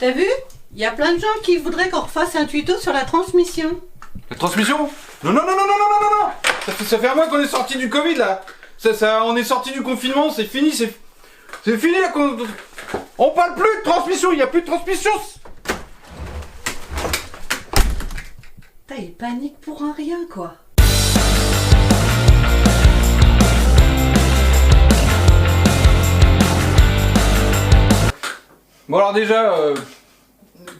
T'as vu? Il y a plein de gens qui voudraient qu'on refasse un tuto sur la transmission. La transmission? Non, non, non, non, non, non, non, non. Ça fait un mois qu'on est sorti du Covid, là. On est sorti du confinement, c'est fini, c'est fini, là. On parle plus de transmission, il n'y a plus de transmission. Putain, il panique pour un rien, quoi. Bon alors déjà,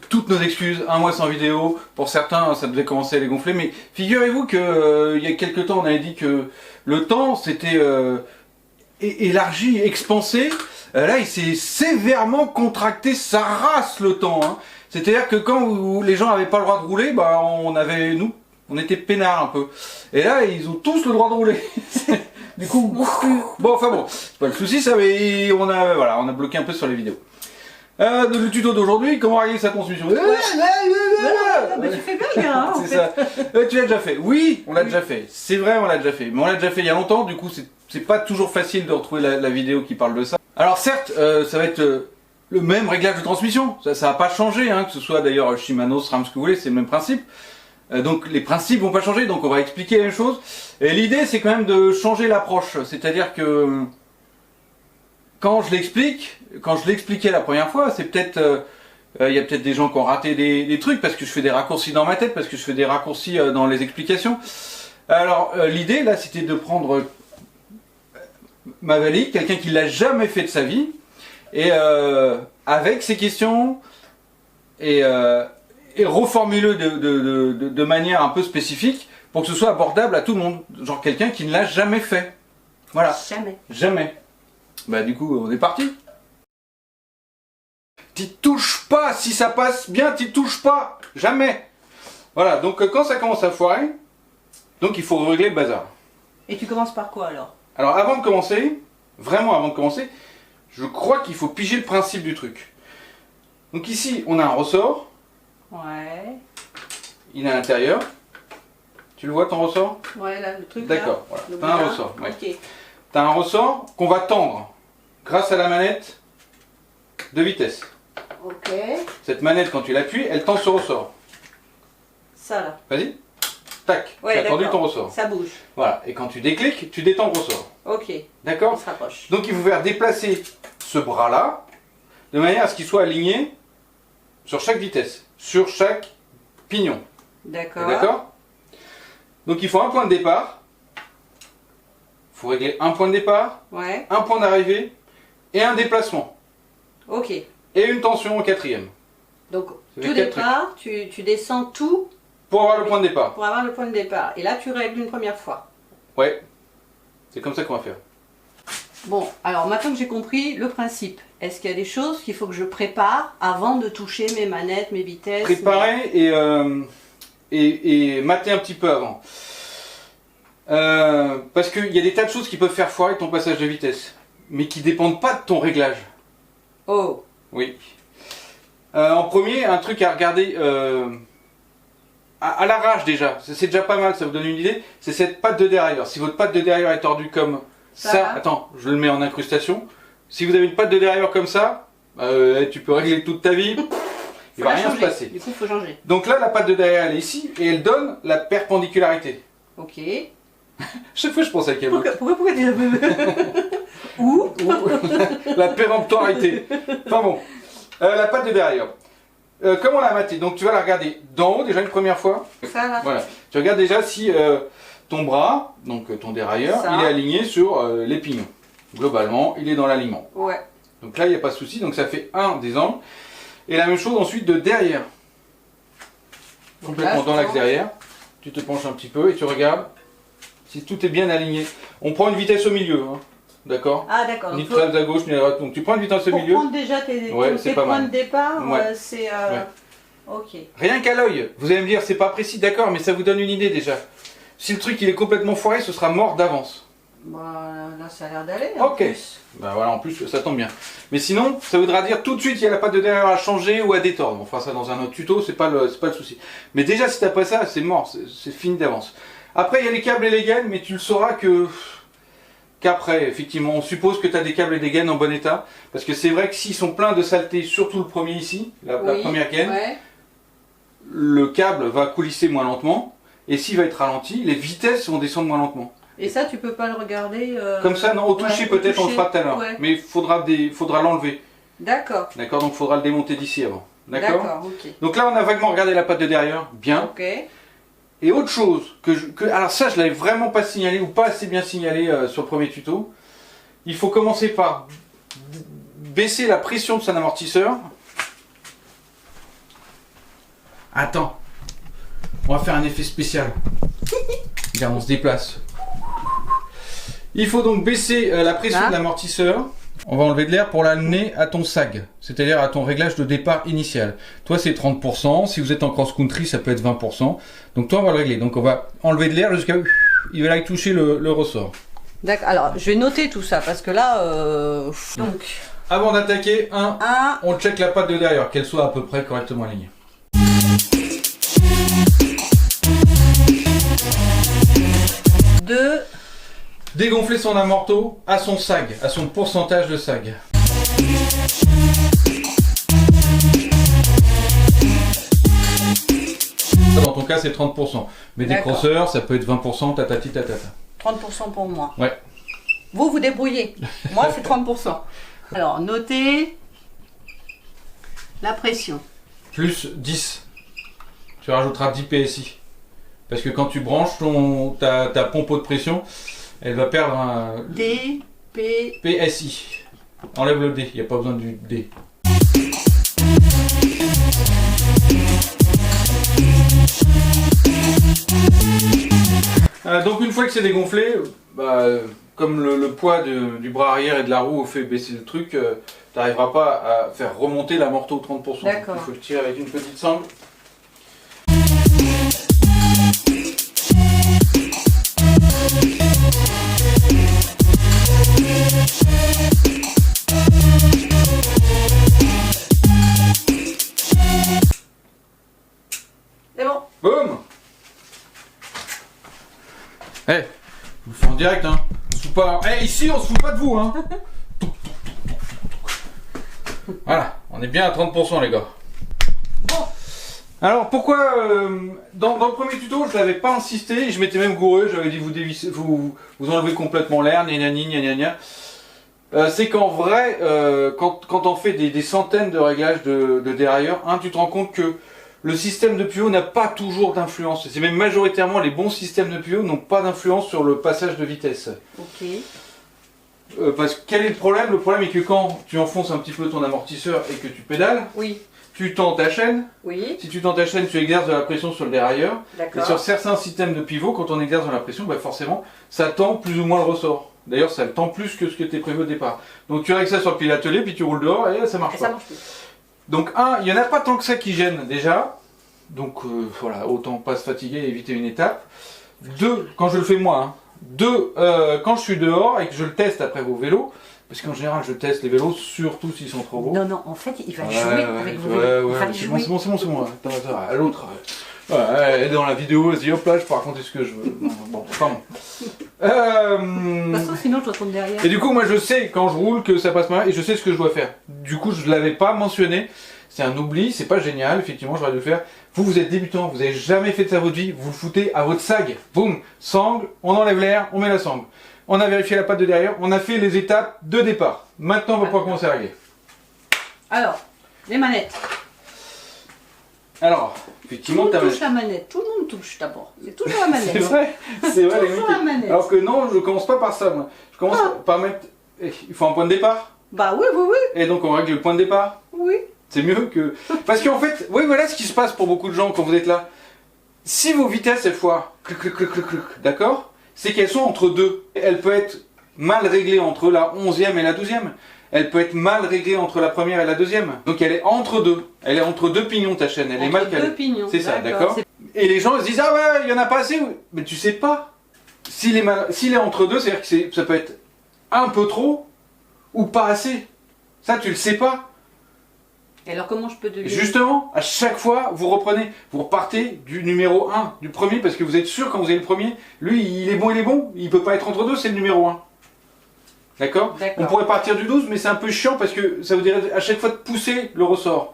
toutes nos excuses, un mois sans vidéo, pour certains ça devait commencer à les gonfler, mais figurez-vous que il y a quelques temps on avait dit que le temps s'était élargi, expansé, là il s'est sévèrement contracté, ça rase le temps, hein. C'est-à-dire que quand les gens n'avaient pas le droit de rouler, bah on était peinards un peu, et là ils ont tous le droit de rouler. Du coup, bon enfin bon, c'est pas le souci ça, mais on a bloqué un peu sur les vidéos. Le tuto d'aujourd'hui, comment régler sa transmission. Mais tu fais bien, hein. C'est ça. Tu l'as déjà fait. Oui, on l'a déjà fait. C'est vrai, on l'a déjà fait. Mais on l'a déjà fait il y a longtemps, du coup, c'est pas toujours facile de retrouver la vidéo qui parle de ça. Alors certes, ça va être le même réglage de transmission. Ça va pas changer, hein, que ce soit d'ailleurs Shimano, SRAM, ce que vous voulez, c'est le même principe. Donc les principes vont pas changer, donc on va expliquer la même chose. Et l'idée, c'est quand même de changer l'approche. C'est-à-dire que quand je l'expliquais la première fois, c'est peut-être, il y a peut-être des gens qui ont raté des trucs parce que je fais des raccourcis dans ma tête, parce que je fais des raccourcis dans les explications. Alors l'idée là, c'était de prendre Mavali, quelqu'un qui l'a jamais fait de sa vie, et avec ses questions et reformuler de manière un peu spécifique pour que ce soit abordable à tout le monde, genre quelqu'un qui ne l'a jamais fait. Voilà. Jamais. Bah du coup on est parti. T'y touches pas, si ça passe bien t'y touches pas, jamais. Voilà, donc quand ça commence à foirer, donc il faut régler le bazar. Et tu commences par quoi alors? Alors avant de commencer, vraiment avant de commencer, je crois qu'il faut piger le principe du truc. Donc ici on a un ressort. Ouais. Il est à l'intérieur. Tu le vois ton ressort? Ouais là, le truc. D'accord, voilà. T'as un ressort. Ouais. Ok. T'as un ressort qu'on va tendre grâce à la manette de vitesse. Ok. Cette manette, quand tu l'appuies, elle tend ce ressort. Ça là. Vas-y. Tac. Ouais, tu as tendu d'accord. ton ressort. Ça bouge. Voilà. Et quand tu décliques, tu détends le ressort. Ok. On D'accord? se rapproche. Donc il faut faire déplacer ce bras-là de manière à ce qu'il soit aligné sur chaque vitesse, sur chaque pignon. D'accord. D'accord? Donc il faut un point de départ. Il faut régler un point de départ, Ouais. un point d'arrivée et un déplacement. Ok. Et une tension au quatrième. Donc Ça fait tout 4 départ, tu descends tout Pour avoir le point de départ. pour avoir le point de départ. Et là tu règles une première fois. Ouais. C'est comme ça qu'on va faire. Bon, alors maintenant que j'ai compris le principe, est-ce qu'il y a des choses qu'il faut que je prépare avant de toucher mes manettes, mes vitesses? Préparer et mater un petit peu avant. Parce qu'il y a des tas de choses qui peuvent faire foirer ton passage de vitesse, mais qui dépendent pas de ton réglage. Oh. Oui. En premier, un truc à regarder à l'arrache déjà, c'est déjà pas mal, ça vous donne une idée, c'est cette patte de derrière. Si votre patte de derrière est tordue comme ça, attends, je le mets en incrustation. Si vous avez une patte de derrière comme ça, tu peux régler toute ta vie, il va rien se passer. Du coup, il faut changer. Donc là, la patte de derrière, elle est ici, et elle donne la perpendicularité. Ok. Chaque fois, je pense à quel autre. Pourquoi tu Où La péremptorité. Enfin bon, la patte de derrière. Comment la mater? Donc tu vas la regarder d'en haut déjà une première fois. Ça là. Voilà. Tu regardes déjà si ton bras, donc ton dérailleur, Ça. il est aligné sur les pignons. Globalement, il est dans l'alignement. Ouais. Donc là, il n'y a pas de souci. Donc ça fait un des angles. Et la même chose ensuite de derrière. Complètement là, dans l'axe derrière. Tu te penches un petit peu et tu regardes si tout est bien aligné. On prend une vitesse au milieu. Hein. D'accord? Ah d'accord. Ni très à gauche ni à droite. Donc tu prends une vitesse au pour milieu. prendre déjà tes c'est pas points mal. de départ, Ouais. c'est... Ouais. Ok. Rien qu'à l'œil. Vous allez me dire, c'est pas précis, d'accord, mais ça vous donne une idée déjà. Si le truc il est complètement foiré, ce sera mort d'avance. Bah, là ça a l'air d'aller. Ok. Plus. Ben voilà, en plus ça tombe bien. Mais sinon, ça voudra dire tout de suite il y a la patte de derrière à changer ou à détordre. On fera ça dans un autre tuto, c'est pas le souci. Mais déjà si t'as pas ça, c'est mort, c'est fini d'avance. Après il y a les câbles et les gaines, mais tu le sauras que qu'après, effectivement, on suppose que tu as des câbles et des gaines en bon état. Parce que c'est vrai que s'ils sont pleins de saleté, surtout le premier ici, la première gaine, ouais. Le câble va coulisser moins lentement. Et s'il va être ralenti, les vitesses vont descendre moins lentement. Et ça, tu peux pas le regarder Comme ça, non, au toucher peut-être, on le fera tout à l'heure. Ouais. Mais il faudra l'enlever. D'accord. D'accord, donc il faudra le démonter d'ici avant. D'accord, ok. Donc là, on a vaguement regardé la patte de derrière. Bien. Ok. Et autre chose, alors ça, je l'avais vraiment pas signalé, ou pas assez bien signalé sur le premier tuto. Il faut commencer par baisser la pression de son amortisseur. Attends. On va faire un effet spécial. Regarde, on se déplace. Il faut donc baisser la pression de l'amortisseur. On va enlever de l'air pour l'amener à ton sag, c'est-à-dire à ton réglage de départ initial. Toi, c'est 30%. Si vous êtes en cross-country, ça peut être 20%. Donc toi, on va le régler. Donc on va enlever de l'air jusqu'à... Il va aller toucher le ressort. D'accord. Alors, je vais noter tout ça parce que là... Donc... Avant d'attaquer, on check la patte de derrière, qu'elle soit à peu près correctement alignée. Dégonfler son amorto à son sag, à son pourcentage de sag. Dans ton cas, c'est 30%. Mais des crosseurs, ça peut être 20%, tatati tatata. 30% pour moi. Ouais. Vous, vous débrouillez. Moi, c'est 30%. Alors, notez la pression. Plus 10. Tu rajouteras 10 PSI. Parce que quand tu branches ta pompe de pression, elle va perdre un PSI. Enlève le D, il n'y a pas besoin du D. Donc une fois que c'est dégonflé, comme le poids du bras arrière et de la roue fait baisser le truc, tu n'arriveras pas à faire remonter l'amorto 30%. D'accord. Il faut le tirer avec une petite sangle. C'est bon. Boum. Eh, je vous fais en direct, hein. On se fout pas. Eh, ici, on se fout pas de vous, hein. Voilà, on est bien à 30%, les gars. Bon. Alors, pourquoi dans le premier tuto, je l'avais pas insisté, je m'étais même gouré, j'avais dit vous enlevez complètement l'air, gna gna gna. C'est qu'en vrai, quand on fait des centaines de réglages de dérailleur, tu te rends compte que le système de tuyau n'a pas toujours d'influence. C'est même majoritairement les bons systèmes de tuyau n'ont pas d'influence sur le passage de vitesse. Ok. Parce que quel est le problème? Le problème est que quand tu enfonces un petit peu ton amortisseur et que tu pédales, oui. Tu tends ta chaîne. Oui. Si tu tends ta chaîne, tu exerces de la pression sur le dérailleur. D'accord. Et sur certains systèmes de pivot, quand on exerce de la pression, forcément, ça tend plus ou moins le ressort. D'ailleurs, ça le tend plus que ce que tu prévu au départ. Donc tu règles ça sur le pied atelier, puis tu roules dehors et ça marche pas. Ça marche plus. Donc il n'y en a pas tant que ça qui gêne déjà. Donc voilà, autant pas se fatiguer et éviter une étape. 2, quand je le fais moi. 2, quand je suis dehors et que je le teste après vos vélos. Parce qu'en général, je teste les vélos, surtout s'ils sont trop beaux. Non, en fait, il va jouer avec vos vélos. Il va jouer. C'est bon. Attends, l'autre. Elle est dans la vidéo, elle se dit hop là, je peux raconter ce que je veux. Bon, pardon. De toute façon, sinon, je retourne derrière. Et du coup, moi, je sais quand je roule que ça passe mal et je sais ce que je dois faire. Du coup, je ne l'avais pas mentionné. C'est un oubli, c'est pas génial. Effectivement, j'aurais dû le faire. Vous êtes débutant, vous n'avez jamais fait de ça votre vie, vous le foutez à votre sag. Boum, sangle, on enlève l'air, on met la sangle. On a vérifié la patte de derrière, on a fait les étapes de départ. Maintenant, on va pouvoir commencer à régler. Alors, les manettes. Alors, effectivement, tout le monde touche la manette. Tout le monde touche d'abord. C'est toujours la manette. c'est vrai, toujours la manette. Alors que non, je commence pas par ça. Moi. Je commence par mettre. Il faut un point de départ. Bah oui. Et donc on règle le point de départ. Oui. C'est mieux que. Parce qu'en fait, oui, voilà ce qui se passe pour beaucoup de gens quand vous êtes là. Si vos vitesses, elles font d'accord, c'est qu'elles sont entre deux. Elle peut être mal réglée entre la 11e et la 12e. Elle peut être mal réglée entre la première et la deuxième. Donc elle est entre deux. Elle est entre deux pignons ta chaîne. Elle est mal calée. Entre deux pignons. C'est ça, d'accord. Et les gens se disent ah ouais, il y en a pas assez. Mais tu sais pas. S'il est entre deux, c'est-à-dire que ça peut être un peu trop ou pas assez. Ça tu le sais pas. Et alors comment je peux deviner? Justement, à chaque fois, vous repartez du numéro 1, du premier, parce que vous êtes sûr quand vous avez le premier, lui il est bon, il peut pas être entre deux, c'est le numéro 1. D'accord. D'accord. On pourrait partir du 12, mais c'est un peu chiant parce que ça vous dirait à chaque fois de pousser le ressort.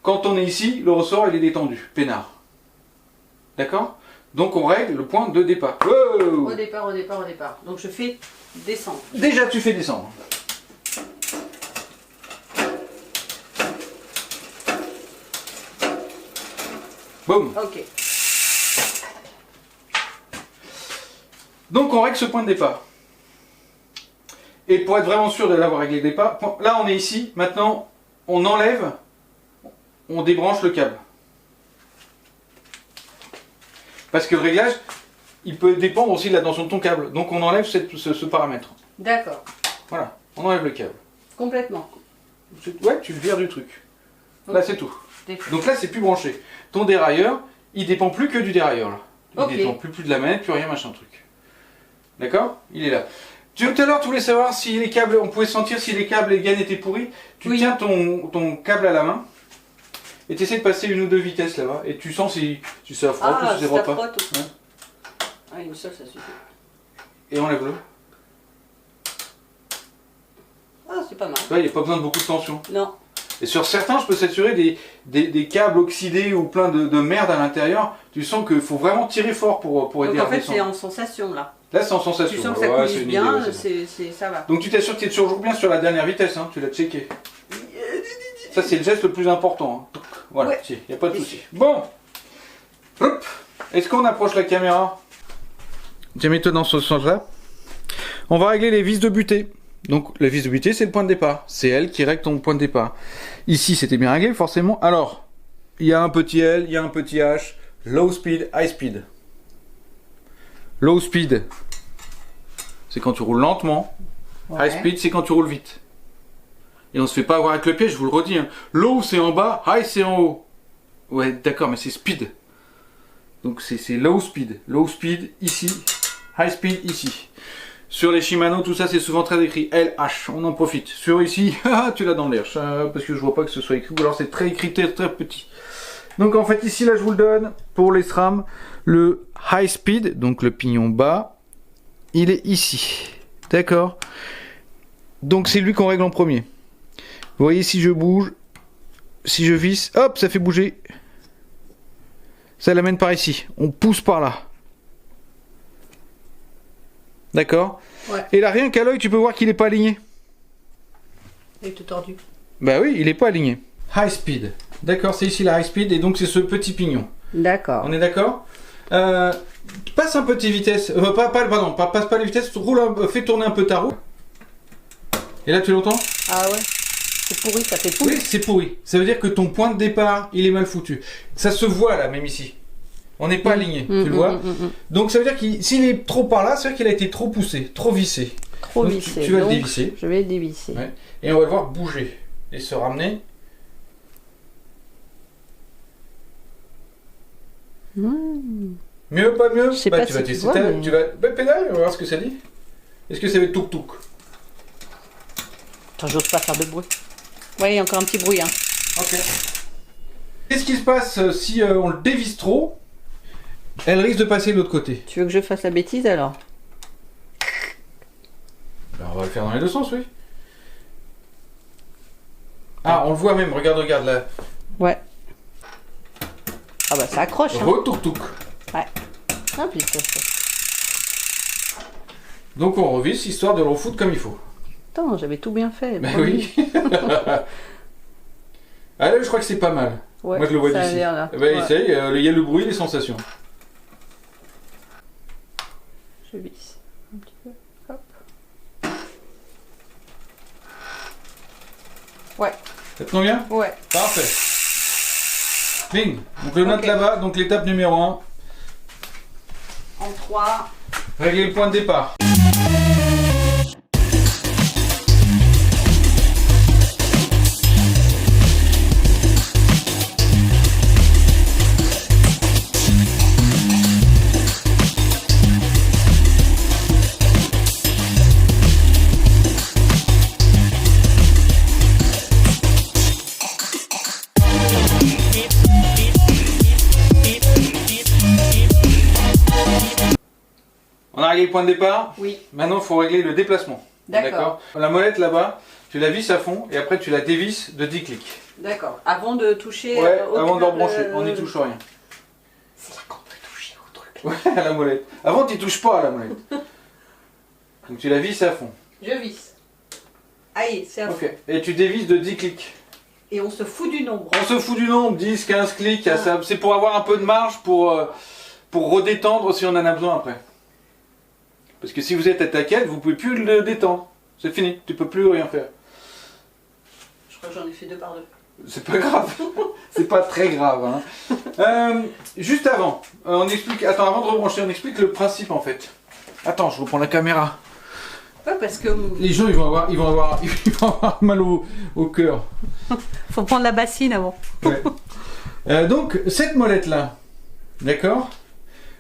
Quand on est ici, le ressort il est détendu, peinard. D'accord. Donc on règle le point de départ. Wow. Au départ, au départ, au départ. Donc je fais descendre. Déjà tu fais descendre. Boum. Ok. Donc on règle ce point de départ. Et pour être vraiment sûr de l'avoir réglé le départ, là on est ici, maintenant on enlève, on débranche le câble. Parce que le réglage, il peut dépendre aussi de la tension de ton câble. Donc on enlève ce paramètre. D'accord. Voilà, on enlève le câble. Complètement. Ouais, tu le vires du truc. Là c'est tout. D'accord. Donc là c'est plus branché. Ton dérailleur, il dépend plus que du dérailleur là. Il Ok. dépend plus de la manette, plus rien machin truc. D'accord? Il est là. Tout à l'heure tu voulais savoir si les câbles, on pouvait sentir si les câbles et les gaines étaient pourris. Tu Oui. tiens ton câble à la main et tu essaies de passer une ou deux vitesses là-bas et tu sens si ça frotte ou si ça frotte pas. frotte. Ouais. Ah, une seule, ça suffit. Et enlève-le. Ah, c'est pas mal. Tu vois, il n'y a pas besoin de beaucoup de tension. Non. Et sur certains, je peux s'assurer des câbles oxydés ou plein de merde à l'intérieur. Tu sens qu'il faut vraiment tirer fort pour aider Donc à en fait, descendre. c'est en sensation là. Là, c'est en sensation. Tu sens que Ouais, ça c'est coulisse une bien, idée, ouais, c'est bon. ça va. Donc tu t'assures que tu es toujours bien sur la dernière vitesse, hein, tu l'as checké. Ça c'est le geste le plus important. Hein. Voilà, Ouais. il n'y a pas de souci. Bon, hop. Est-ce qu'on approche la caméra? Tiens, mets-toi dans ce sens-là. On va régler les vis de butée. Donc la vis de butée, c'est le point de départ. C'est elle qui règle ton point de départ. Ici, c'était bien réglé, forcément. Alors, il y a un petit L, il y a un petit H. Low speed, high speed. Low speed, c'est quand tu roules lentement. Ouais. High speed, c'est quand tu roules vite. Et on se fait pas avoir avec le pied, je vous le redis. Hein. Low, c'est en bas, high, c'est en haut. Ouais, d'accord, mais c'est speed. Donc c'est low speed. Low speed, ici. High speed, ici. Sur les Shimano, tout ça, c'est souvent très écrit LH. On en profite. Sur ici, tu l'as dans l'air. Parce que je vois pas que ce soit écrit. Ou alors c'est très écrit, très petit. Donc en fait, ici, là, je vous le donne. Pour les SRAM, le high speed, donc le pignon bas, il est ici. D'accord? Donc c'est lui qu'on règle en premier. Vous voyez, si je bouge, si je visse, hop, ça fait bouger. Ça l'amène par ici. On pousse par là. D'accord? Ouais. Et là, rien qu'à l'œil, tu peux voir qu'il n'est pas aligné. Il est tout tordu. Bah oui, il n'est pas aligné. High speed. D'accord, c'est ici la high speed et donc c'est ce petit pignon. D'accord. On est d'accord? Passe un peu tes vitesses. Passe pas les vitesses, fais tourner un peu ta roue. Et là, tu l'entends? Ah ouais. C'est pourri, ça fait pourri. Oui, c'est pourri. Ça veut dire que ton point de départ, il est mal foutu. Ça se voit là, même ici. On n'est pas aligné, tu le vois? Donc ça veut dire qu'il s'il est trop par là, ça veut dire qu'il a été trop poussé, trop vissé. Trop Donc, vissé. tu vas le Donc, dévisser. Je vais le dévisser. Ouais. Et on va le voir bouger. Et se ramener. Mieux, pas mieux? Je sais Bah, pas tu si vas tu tester vois, ta... mais- Tu vas pédale, on va voir ce que ça dit. Est-ce que ça va être touk-touk? Attends, j'ose pas faire de bruit. Ouais, il y a encore un petit bruit. Hein. Ok. Qu'est-ce qui se passe si on le dévisse trop? Elle risque de passer de l'autre côté. Tu veux que je fasse la bêtise alors? Ben, on va le faire dans les deux sens, oui. Ah, on le voit même, regarde là. Ouais. Ah bah ça accroche. Hein. Re-touk-touk. Ouais. Ah, puis ça. Donc on revisse, histoire de le refoutre comme il faut. Attends, j'avais tout bien fait. Ben promis. oui. Ah là, je crois que c'est pas mal. Ouais, Moi je le vois ça a d'ici. l'air, là. Eh ben, Ouais. essaye, il y a le bruit, les sensations. Je visse un petit peu. Hop. Ouais. Ça te convient? Ouais. Parfait. Bing. Donc le note Ok. là-bas, donc l'étape numéro 1. En 3. Régler le point de départ. On a réglé le point de départ. Oui. Maintenant, il faut régler le déplacement. D'accord. La molette là-bas, tu la visses à fond et après tu la dévisses de 10 clics. D'accord. Avant de toucher. Ouais, au avant de câble, rebrancher, on n'y touche rien. C'est là qu'on peut toucher au truc. Ouais, à la molette. Avant, tu touches pas à la molette. Donc tu la visses à fond. Je visse. Aïe, c'est à fond. Ok. Et tu dévisses de 10 clics. Et on se fout du nombre. On se fout du nombre, 10, 15 clics, c'est pour avoir un peu de marge pour redétendre si on en a besoin après. Parce que si vous êtes à ta quête, vous pouvez plus le détendre. C'est fini, tu peux plus rien faire. Je crois que j'en ai fait 2 par 2. C'est pas grave, c'est pas très grave. Hein. Juste avant, on explique. Attends, avant de rebrancher, on explique le principe en fait. Attends, je reprends la caméra. Ouais, parce que. Les gens ils vont avoir mal au cœur. Faut prendre la bassine avant. Ouais. Donc cette molette là, d'accord.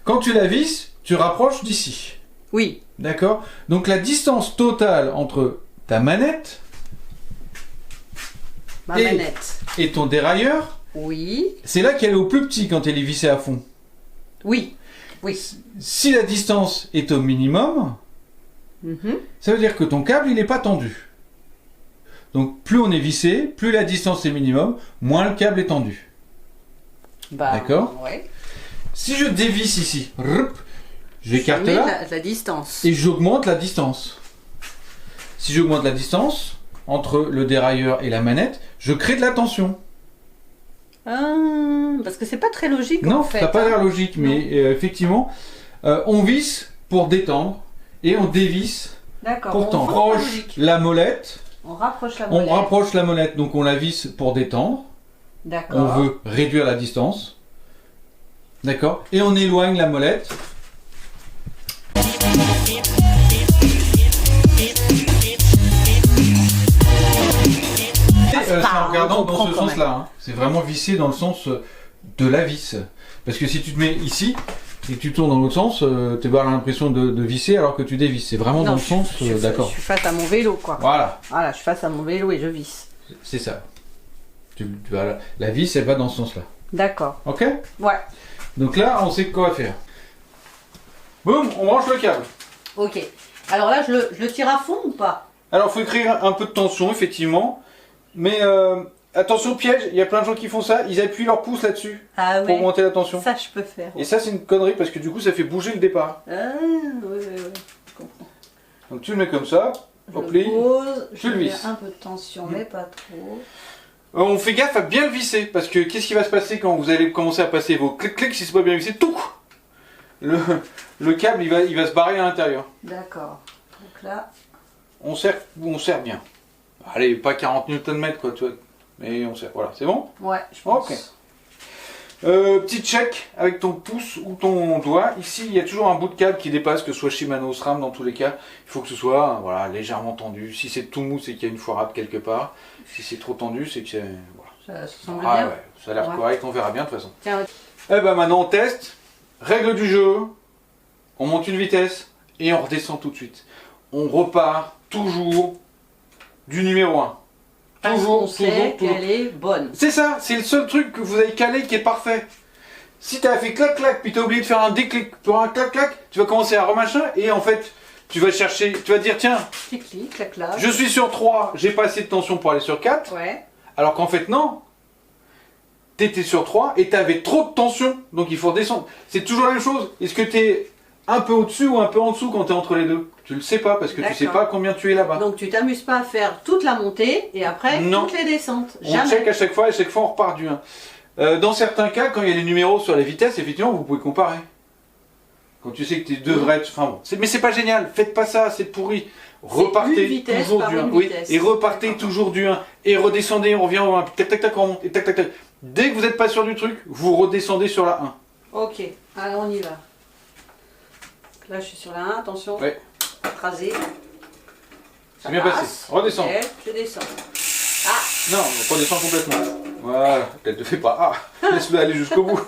Quand tu la visses, tu rapproches d'ici. Oui. D'accord. Donc la distance totale entre ta manette. Ma manette. Et ton dérailleur, oui. C'est là qu'elle est au plus petit quand elle est vissée à fond. Oui. Oui. Si la distance est au minimum, ça veut dire que ton câble il n'est pas tendu. Donc plus on est vissé, plus la distance est minimum, moins le câble est tendu. D'accord. Ouais. Si je dévisse ici, j'écarte là la distance. Et j'augmente la distance. Si j'augmente la distance entre le dérailleur et la manette, je crée de la tension. Parce que c'est pas très logique. Non, en fait, ça n'a pas l'air logique, mais effectivement, on visse pour détendre et on dévisse pour tendre. On rapproche la molette. On rapproche la molette. On rapproche la molette, donc on la visse pour détendre. D'accord. On veut réduire la distance. D'accord. Et on éloigne la molette. C'est en regardant dans ce sens-là. Hein. C'est vraiment vissé dans le sens de la vis. Parce que si tu te mets ici et que tu tournes dans l'autre sens, tu vas avoir l'impression de visser alors que tu dévisses. C'est vraiment dans le sens, d'accord. Je suis face à mon vélo, quoi. Voilà. Voilà, je suis face à mon vélo et je visse. C'est ça. La vis, elle va dans ce sens-là. D'accord. Ok. Ouais. Donc là, on sait quoi faire. Boum, on branche le câble. Ok. Alors là, je le tire à fond ou pas? Alors, il faut créer un peu de tension, effectivement. Mais attention, piège, il y a plein de gens qui font ça. Ils appuient leur pouce là-dessus pour monter la tension. Ça, je peux faire. Ouais. Et ça, c'est une connerie parce que du coup, ça fait bouger le départ. Oui. Je comprends. Donc, tu le mets comme ça. Je le pose, tu le visses. Un peu de tension, mais pas trop. On fait gaffe à bien le visser parce que qu'est-ce qui va se passer quand vous allez commencer à passer vos clics si c'est pas bien vissé, tout le câble il va se barrer à l'intérieur. D'accord. Donc là, on serre bien. Allez, pas 40 Nm quoi, tu vois, mais on serre. Voilà, c'est bon? Ouais, je pense. Ok. Petit check avec ton pouce ou ton doigt. Ici, il y a toujours un bout de câble qui dépasse, que ce soit Shimano ou SRAM dans tous les cas. Il faut que ce soit voilà, légèrement tendu. Si c'est tout mou, c'est qu'il y a une foirade quelque part. Si c'est trop tendu, c'est que c'est... Voilà. Ça semble bien. Ouais, ça a l'air correct, on verra bien de toute façon. Tiens. Eh ben maintenant on teste. Règle du jeu. On monte une vitesse et on redescend tout de suite. On repart toujours du numéro 1. Toujours qu'elle est bonne. C'est ça, c'est le seul truc que vous avez calé qui est parfait. Si tu as fait clac clac puis tu as oublié de faire un déclic pour un clac clac, tu vas commencer à remachin et en fait tu vas chercher, tu vas dire tiens, clic, clac clac. Je suis sur 3, j'ai pas assez de tension pour aller sur 4. Ouais. Alors qu'en fait non. Tu étais sur 3 et tu avais trop de tension, donc il faut redescendre. C'est toujours la même chose. Est-ce que tu es un peu au-dessus ou un peu en dessous quand tu es entre les deux? Tu le sais pas parce que tu sais pas combien tu es là-bas. Donc tu t'amuses pas à faire toute la montée et après toutes les descentes. On check à chaque fois et chaque fois on repart du 1. Dans certains cas, quand il y a les numéros sur les vitesses, effectivement vous pouvez comparer. Quand tu sais que tu devrais être... Enfin bon, mais c'est pas génial, faites pas ça, c'est pourri. Repartez toujours du 1. Oui, et repartez toujours du 1. Et redescendez, on revient au 1. Tac tac tac, on remonte. Et tac tac tac. Dès que vous n'êtes pas sûr du truc, vous redescendez sur la 1. Ok, alors on y va. Là je suis sur la 1, attention. Ouais. Écrasé. C'est bien passé. Redescends. Okay, je descends. Non, on redescend complètement. Voilà, elle te fait pas. Laisse-le aller jusqu'au bout.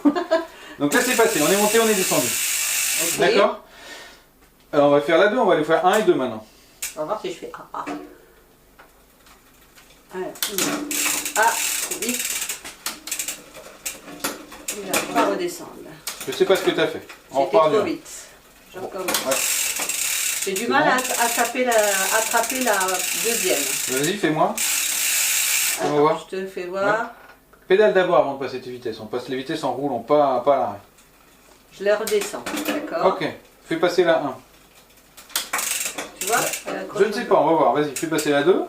Donc là c'est passé, on est monté, on est descendu. Okay. D'accord. Alors on va faire la 2, on va aller faire 1 et 2 maintenant. On va voir si je fais A. Alors, trop vite. Il va pas redescendre. Je sais pas ce que tu as fait. C'était trop vite. Je recommence. J'ai du mal à attraper la deuxième. Vas-y, fais-moi. On va voir. Je te fais voir. Ouais. Pédale d'abord avant de passer tes vitesses. On passe les vitesses en roulant, pas à l'arrêt. Je les redescends, d'accord. Ok, fais passer la 1. Tu vois? Je ne sais pas, on va voir. Vas-y, fais passer la 2.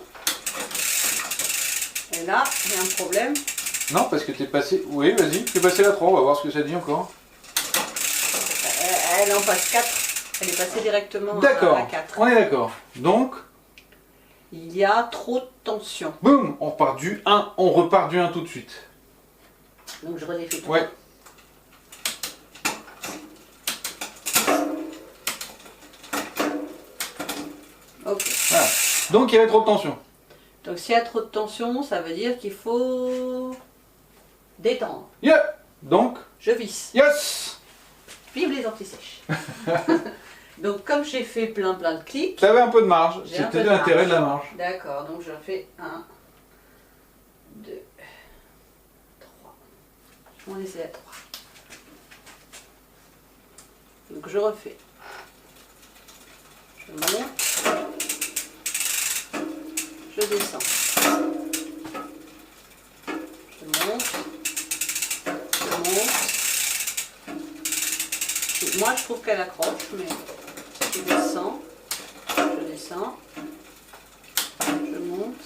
Et là, il y a un problème. Non, parce que t'es passé... Oui, vas-y, fais passer la 3, on va voir ce que ça dit encore. Elle en passe 4. Elle est passée directement D'accord, à 4. on est d'accord. Donc, Il y a trop de tension. boum, on repart du 1, on repart du 1 tout de suite. Donc je redéfais tout. Ouais. Ok. Voilà. Donc il y avait trop de tension. Donc s'il y a trop de tension, ça veut dire qu'il faut détendre. Yeah. Donc, Je visse. yes. Vive les antisèches. Donc comme j'ai fait plein de clics. T'avais un peu de marge, J'ai un peu c'était de l'intérêt marge. de la marge. D'accord, donc je fais 1, 2, 3. On va laisser à 3. Donc je refais. Je monte. Je descends. Je monte. Je monte. Moi je trouve qu'elle accroche, mais je descends. Je descends. Je monte.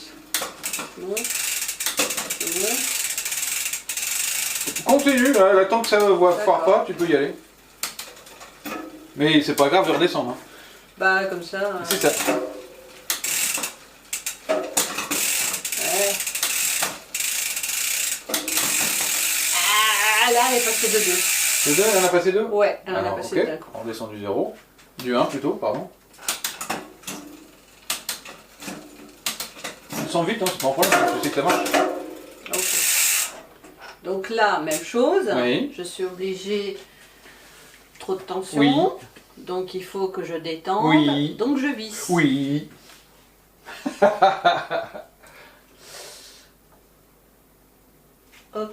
Je monte. Je monte. Continue, là, tant que ça ne foire D'accord. pas, tu peux y aller. Mais c'est pas grave de redescendre. Hein. Bah comme ça. C'est ça. Ouais. Ah, là elle est passée de 2. C'est deux, elle en a passé 2. Ouais, elle en a Alors, passé ok, d'un coup. on descend du 0. Du 1 plutôt, pardon. On sent vite, hein, c'est pas un problème, je sais que ça marche. Ok. Donc là, même chose. Oui. Je suis obligée. Trop de tension. Oui. Donc il faut que je détende. Oui. Donc je visse. Oui. Ok.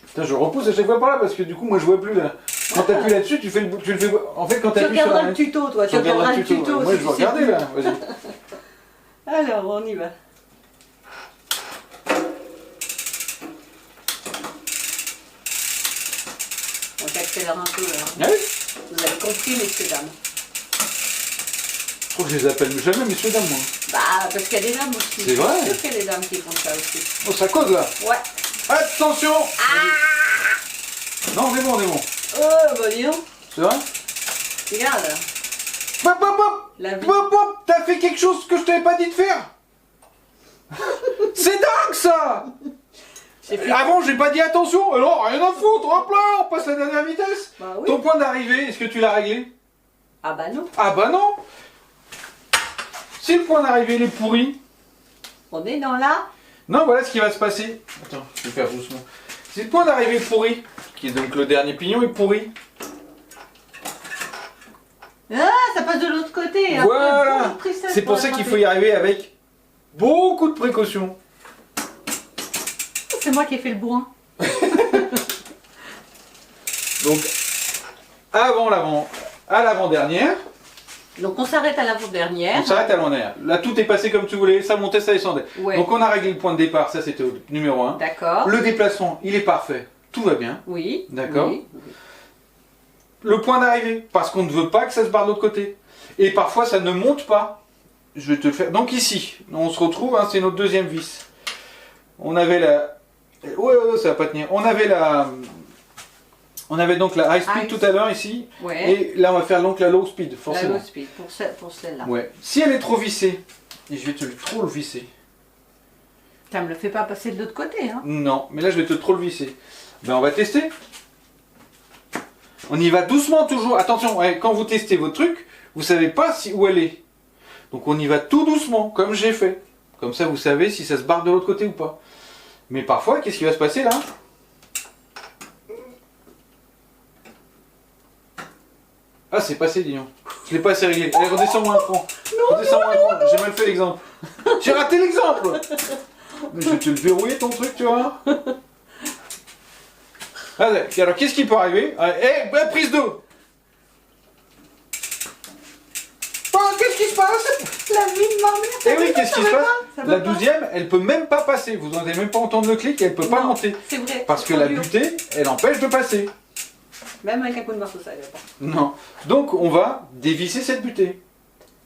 Putain, je repousse à chaque fois par là parce que du coup, moi je vois plus là. Quand t'appuies là-dessus, tu le fais. En fait, quand Tu t'appuies sur regarderas la. le tuto, toi. Tu Tu regarderas regarderas le tuto. Moi si je vais tu sais regarder plus. là, vas-y. Alors, on y va. On t'accélère un peu là. Ah oui. Vous avez compris, messieurs, dames. Je crois que je les appelle jamais messieurs dames moi. Bah, parce qu'il y a des dames aussi. C'est vrai. Je suis sûre qu'il y a des dames qui font ça aussi. Oh, ça cause là. Ouais. Attention. Non, on est bon, on est bon. Oh, bah dis donc. C'est vrai. Regarde. Hop, hop, hop. La vie. Hop, hop. T'as fait quelque chose que je t'avais pas dit de faire. C'est dingue ça. J'ai fait... Avant, j'ai pas dit attention, alors rien à foutre, hop là, on passe la dernière vitesse. Bah oui. Ton point d'arrivée, est-ce que tu l'as réglé? Ah bah non. Ah bah non. Si le point d'arrivée il est pourri, On est dans la... non, voilà ce qui va se passer. Attends, je vais faire doucement. Si le point d'arrivée est pourri, qui est donc le dernier pignon est pourri, Ah, ça passe de l'autre côté. Après, voilà. beaucoup de tristesse C'est pour ça qu'il faut y arriver avec beaucoup de précautions. C'est moi qui ai fait le bourrin. Donc, à l'avant-dernière, Donc on s'arrête à l'avant-dernière. on s'arrête à l'avant-dernière. Là, tout est passé comme tu voulais, ça montait, ça descendait. Ouais. Donc, on a réglé le point de départ, ça c'était au numéro 1. D'accord. Le déplacement, il est parfait, tout va bien. Oui. D'accord. Oui. Le point d'arrivée, parce qu'on ne veut pas que ça se barre de l'autre côté. Et parfois, ça ne monte pas. Je vais te le faire. Donc ici, on se retrouve, hein, c'est notre deuxième vis. On avait la... Ouais, ça va pas tenir. On avait donc la high speed High. tout à l'heure ici. Ouais. Et là, on va faire donc la low speed, La forcément. low speed pour celle-là. Ouais. Si elle est trop vissée, et je vais te trop le visser. Ça me le fait pas passer de l'autre côté, hein. Non, mais là, je vais te trop le visser. Ben, on va tester. On y va doucement toujours. Attention, ouais, quand vous testez votre truc, vous savez pas où elle est. Donc on y va tout doucement, comme j'ai fait. Comme ça, vous savez si ça se barre de l'autre côté ou pas. Mais parfois, qu'est-ce qui va se passer là? Ah, c'est passé, dis donc. Je l'ai pas assez réglé. Allez, redescends-moi un cran. Redescends-moi un cran. J'ai mal fait l'exemple. J'ai raté l'exemple. Mais je vais te le verrouiller ton truc, tu vois. Allez, alors qu'est-ce qui peut arriver? Prise d'eau. passe? La vie de ma mère. Eh oui, qu'est-ce qui se passe? Ça La va pas. 12e, elle peut même pas passer. Vous n'allez même pas entendre le clic, elle peut pas Non, monter. C'est vrai. Parce c'est que trop la dur. butée, elle empêche de passer. Même avec un coup de marteau, ça va pas. Non. Donc on va dévisser cette butée.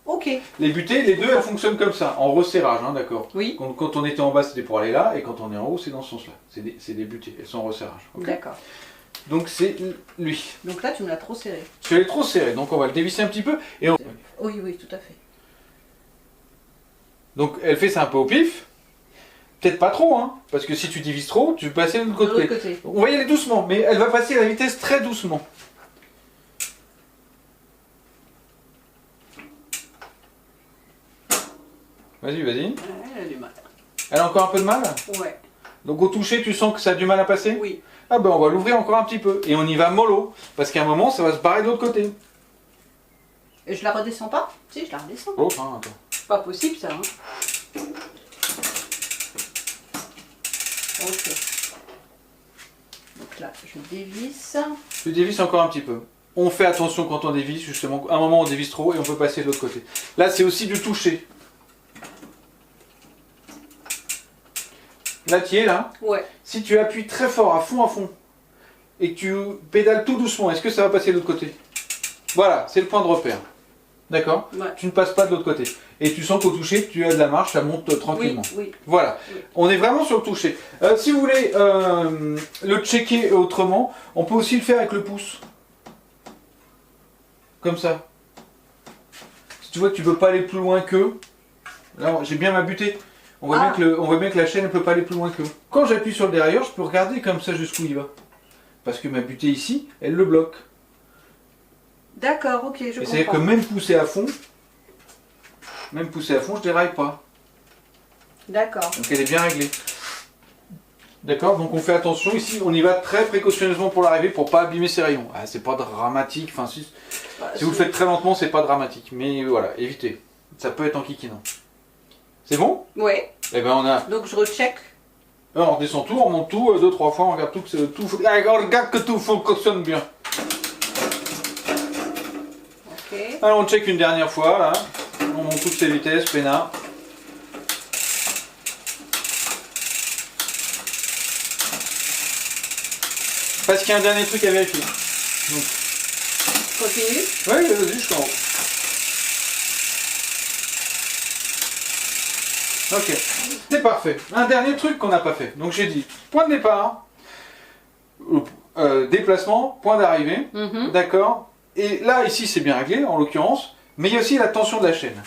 Ok. Les butées, les deux, elles fonctionnent comme ça, en resserrage, hein, d'accord? Oui. Quand on était en bas, c'était pour aller là, et quand on est en haut, c'est dans ce sens-là. C'est des butées, elles sont en resserrage. Ok. D'accord. Donc c'est lui. Donc là, tu me l'as trop serré. Je l'ai trop serré, donc on va le dévisser un petit peu. Et on... Oui, oui, tout à fait. Donc elle fait ça un peu au pif. Peut-être pas trop, hein, parce que si tu divises trop, tu peux passer de l'autre De l'autre côté. côté. On va y aller doucement, mais elle va passer à la vitesse très doucement. Vas-y, vas-y. Ouais, elle a du mal. Elle a encore un peu de mal? Ouais. Donc au toucher, tu sens que ça a du mal à passer? Oui. Ah ben on va l'ouvrir encore un petit peu. Et on y va mollo. Parce qu'à un moment, ça va se barrer de l'autre côté. Et je la redescends pas? Si, je la redescends. Oh, attends. C'est pas possible, ça, hein. Ok. Donc là, je dévisse. Tu dévisses encore un petit peu. On fait attention quand on dévisse, justement. À un moment, on dévisse trop et on peut passer de l'autre côté. Là, c'est aussi du toucher. Là, tu y es, là. Ouais. Si tu appuies très fort, à fond, et que tu pédales tout doucement, est-ce que ça va passer de l'autre côté? Voilà, c'est le point de repère. D'accord? Ouais. Tu ne passes pas de l'autre côté. Et tu sens qu'au toucher, tu as de la marche, ça monte tranquillement. Oui, oui. Voilà, Oui. on est vraiment sur le toucher. Si vous voulez le checker autrement, on peut aussi le faire avec le pouce. Comme ça. Si tu vois que tu peux pas aller plus loin que... Là, j'ai bien ma butée. On voit, Ah. on voit bien que la chaîne ne peut pas aller plus loin que... Quand j'appuie sur le dérailleur, je peux regarder comme ça jusqu'où il va. Parce que ma butée ici, elle le bloque. D'accord, ok, je Et comprends. c'est-à-dire que même poussé à fond, je déraille pas. D'accord. Donc elle est bien réglée. D'accord, donc on fait attention ici, on y va très précautionneusement pour l'arrivée pour pas abîmer ses rayons. Ah, c'est pas dramatique, enfin si Bah, vous le faites très lentement, c'est pas dramatique, mais voilà, évitez. Ça peut être enquiquinant. C'est bon? Ouais. Eh ben on a. Donc je recheck. Alors, on redescend tout, on remonte tout, 2-3 fois, on regarde tout, on regarde que tout fonctionne bien. Ok. Alors on check une dernière fois là. On monte toutes ses vitesses, peinard. Parce qu'il y a un dernier truc à vérifier. Donc, Continue. ouais, vas-y, jusqu'en haut. Ok, c'est parfait. Un dernier truc qu'on n'a pas fait. Donc j'ai dit point de départ, déplacement, point d'arrivée, Mhm. d'accord. Et là, ici, c'est bien réglé, en l'occurrence, mais il y a aussi la tension de la chaîne.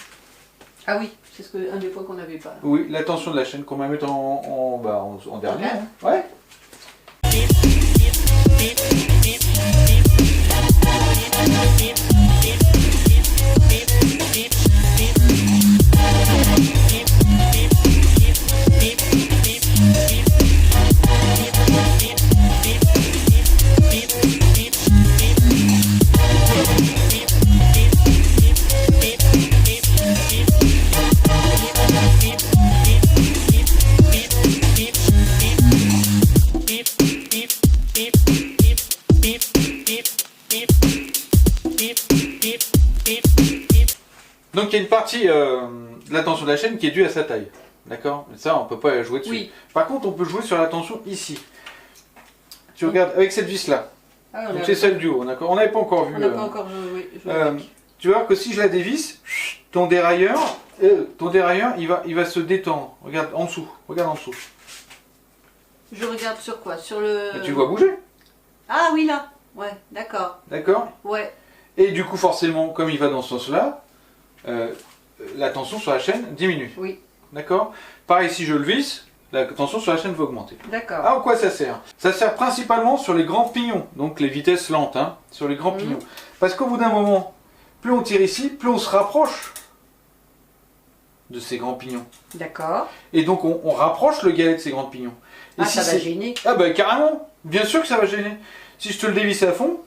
Ah oui, c'est un des points qu'on n'avait pas. Oui, la tension de la chaîne qu'on va mettre en dernier. Ouais. Hein. Ouais. Donc il y a une partie de la tension de la chaîne qui est due à sa taille. D'accord? Ça, on peut pas jouer dessus. Oui. Par contre, on peut jouer sur la tension ici. Tu regardes avec cette vis là. Ah, Donc c'est celle du haut, d'accord? On n'avait pas encore vu. On n'a pas encore joué. Tu vois que si je la dévisse, ton dérailleur, il va se détendre. Regarde en dessous. Regarde en dessous. Je regarde sur quoi? Sur le. Et tu vois bouger. Ah oui, là. Ouais, d'accord. D'accord? Ouais. Et du coup, forcément, comme il va dans ce sens-là, la tension sur la chaîne diminue. Oui. D'accord? Pareil, si je le visse, la tension sur la chaîne va augmenter. D'accord. Ah, en quoi ça sert? Ça sert principalement sur les grands pignons, donc les vitesses lentes, hein, sur les grands pignons. Parce qu'au bout d'un moment, plus on tire ici, plus on se rapproche de ces grands pignons. D'accord. Et donc on rapproche le galet de ces grands pignons. Et Ah, si ça va c'est- gêner. Ah bah carrément, bien sûr que ça va gêner. Si je te le dévisse à fond,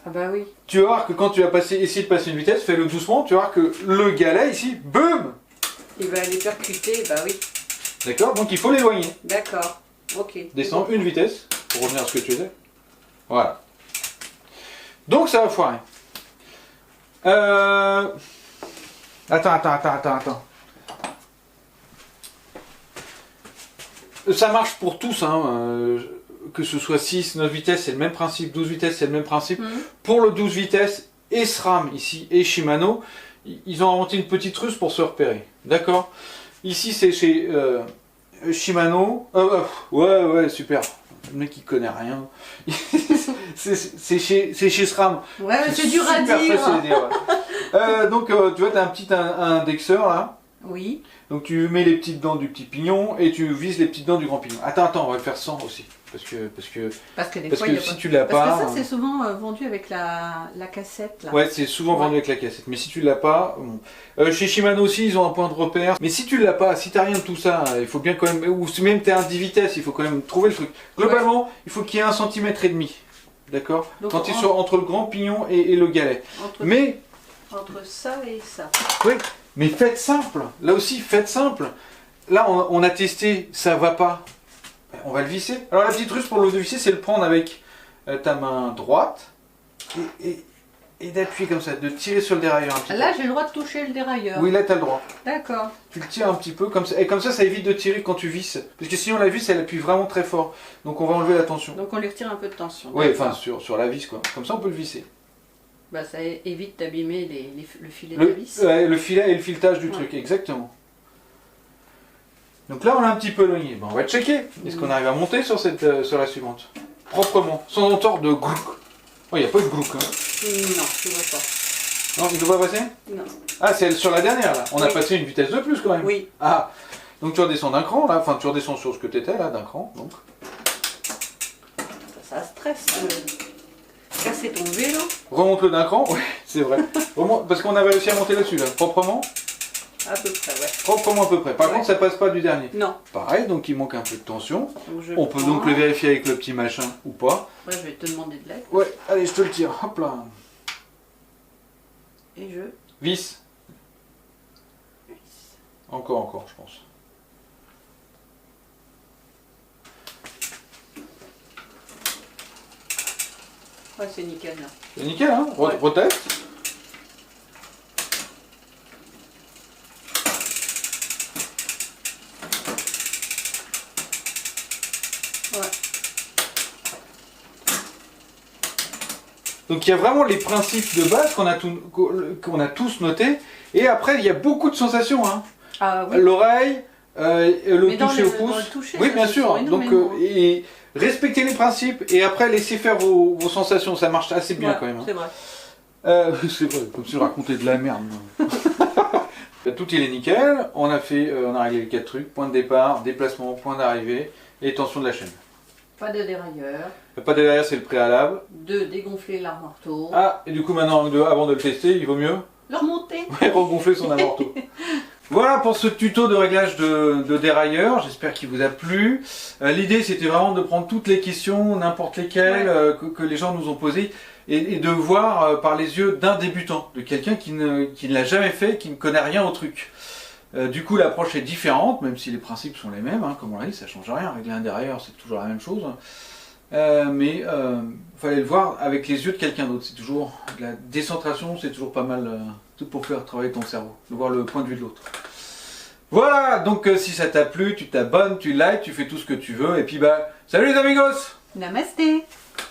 Ah bah oui. tu vas voir que quand tu vas essayer de passer une vitesse, fais-le doucement, tu vas voir que le galet ici, boum! Il va aller percuter, bah oui. D'accord? Donc il faut l'éloigner. D'accord. Ok. Descends une vitesse, pour revenir à ce que tu faisais. Voilà. Donc ça va foirer. Attends. Ça marche pour tous, hein. Que ce soit 6, 9 vitesses, c'est le même principe, 12 vitesses, c'est le même principe. Pour le 12 vitesses, et SRAM ici, et Shimano, ils ont inventé une petite ruse pour se repérer. D'accord? Ici, c'est chez Shimano. Ouais, super. Le mec, il connaît rien. c'est chez SRAM. Ouais, c'est dur à super dire. facile à dire, ouais. Donc, tu vois, tu as un petit indexeur là. Oui. Donc tu mets les petites dents du petit pignon et tu vises les petites dents du grand pignon. Attends, on va le faire sans aussi. Parce que des fois, il y a si pas... tu l'as pas... Parce que ça, c'est souvent vendu avec la cassette. Là. Ouais, c'est souvent vendu avec la cassette. Mais si tu l'as pas... Bon. Chez Shimano aussi, ils ont un point de repère. Mais si tu l'as pas, si t'as rien de tout ça, il faut bien quand même... Ou si même t'as un 10 vitesses, il faut quand même trouver le truc. Globalement, il faut qu'il y ait 1,5 cm. D'accord? Quand tu es entre le grand pignon et le galet. Entre ça et ça. Oui, mais faites simple. Là aussi, faites simple. Là, on a testé, ça va pas. On va le visser. Alors la petite ruse pour le visser, c'est le prendre avec ta main droite et d'appuyer comme ça, de tirer sur le dérailleur un petit peu. Là, j'ai le droit de toucher le dérailleur. Oui, là, tu as le droit. D'accord. Tu le tires un petit peu comme ça. Et comme ça évite de tirer quand tu visses. Parce que sinon, la vis, elle appuie vraiment très fort. Donc on va enlever la tension. Donc on lui retire un peu de tension. Oui, enfin sur la vis, quoi. Comme ça, on peut le visser. Bah, ça évite d'abîmer le filet de la vis. Le filet et le filetage du truc, exactement. Donc là, on a un petit peu éloigné. Bon, on va checker. Est-ce qu'on arrive à monter sur la suivante? Proprement, sans entendre de glouc. Oh, il n'y a pas eu de glouc. Hein. Non, je ne vois pas. Non, il ne doit pas passer? Non. Ah, c'est sur la dernière, là. On a passé une vitesse de plus, quand même. Oui. Ah, donc tu redescends d'un cran, là. Enfin, tu redescends sur ce que tu étais, là, d'un cran. Donc. Ça stresse. Casser ton vélo. Remonte-le d'un cran. Oui, c'est vrai. Parce qu'on avait réussi à monter là-dessus, là. Proprement. À peu près, ouais. Proprement à peu près. Par contre, ça passe pas du dernier. Non. Pareil, donc il manque un peu de tension. Donc on peut donc le vérifier avec le petit machin ou pas. Ouais, je vais te demander de l'aide. Ouais, allez, je te le tire. Hop là. Et je... Vis. Encore, je pense. Ouais, c'est nickel là. C'est nickel, hein? Reteste. Donc il y a vraiment les principes de base qu'on a tous notés. Et après, il y a beaucoup de sensations. Hein. Ah, oui. L'oreille, le toucher au pouce. Toucher, oui, bien sûr. Donc, et respectez les principes et après, laissez faire vos sensations. Ça marche assez bien quand même. Hein. C'est vrai. C'est vrai, comme si je racontais de la merde. Tout il est nickel. On a réglé les 4 trucs. Point de départ, déplacement, point d'arrivée et tension de la chaîne. Pas de dérailleur. Pas de dérailleur, c'est le préalable. De dégonfler l'amorto. Ah, et du coup maintenant, avant de le tester, il vaut mieux le remonter. Ouais, regonfler son amorto. Voilà pour ce tuto de réglage de dérailleur, j'espère qu'il vous a plu. L'idée c'était vraiment de prendre toutes les questions, n'importe lesquelles, que les gens nous ont posées, et de voir par les yeux d'un débutant, de quelqu'un qui ne l'a jamais fait, qui ne connaît rien au truc. Du coup l'approche est différente, même si les principes sont les mêmes, hein, comme on l'a dit, ça change rien, régler un dérailleur c'est toujours la même chose. Mais il fallait le voir avec les yeux de quelqu'un d'autre, c'est toujours la décentration, c'est toujours pas mal tout pour faire travailler ton cerveau, de voir le point de vue de l'autre. Voilà, donc si ça t'a plu, tu t'abonnes, tu likes, tu fais tout ce que tu veux, et puis bah, salut les amigos! Namasté!